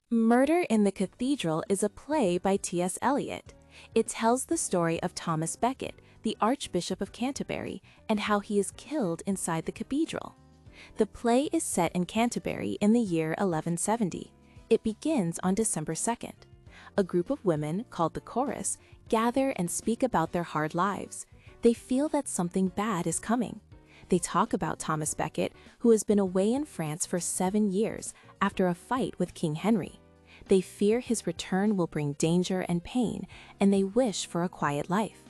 Murder in the Cathedral is a play by T.S. Eliot. It tells the story of Thomas Becket, the Archbishop of Canterbury, and how he is killed inside the cathedral. The play is set in Canterbury in the year 1170. It begins on December 2nd. A group of women, called the Chorus, gather and speak about their hard lives. They feel that something bad is coming. They talk about Thomas Becket, who has been away in France for 7 years after a fight with King Henry. They fear his return will bring danger and pain, and they wish for a quiet life.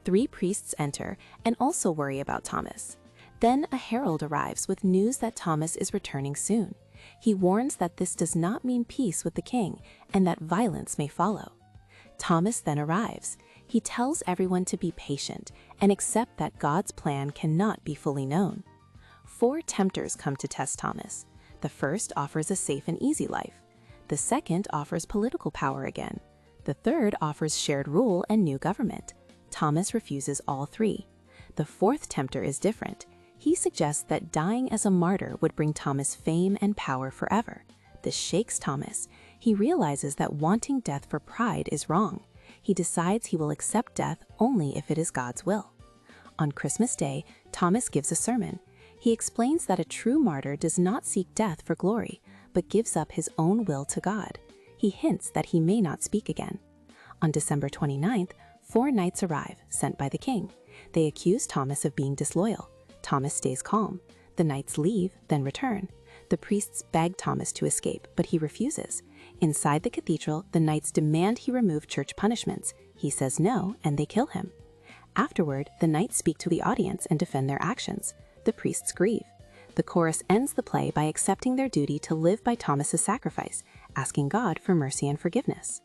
3 priests enter and also worry about Thomas. Then a herald arrives with news that Thomas is returning soon. He warns that this does not mean peace with the king and that violence may follow. Thomas then arrives. He tells everyone to be patient and accept that God's plan cannot be fully known. 4 tempters come to test Thomas. The first offers a safe and easy life. The second offers political power again. The third offers shared rule and new government. Thomas refuses all 3. The 4th tempter is different. He suggests that dying as a martyr would bring Thomas fame and power forever. This shakes Thomas. He realizes that wanting death for pride is wrong. He decides he will accept death only if it is God's will. On Christmas Day, Thomas gives a sermon. He explains that a true martyr does not seek death for glory, but gives up his own will to God. He hints that he may not speak again. On December 29th, 4 knights arrive, sent by the king. They accuse Thomas of being disloyal. Thomas stays calm. The knights leave, then return. The priests beg Thomas to escape, but he refuses. Inside the cathedral, the knights demand he remove church punishments. He says no, and they kill him. Afterward, the knights speak to the audience and defend their actions. The priests grieve. The chorus ends the play by accepting their duty to live by Thomas's sacrifice, asking God for mercy and forgiveness.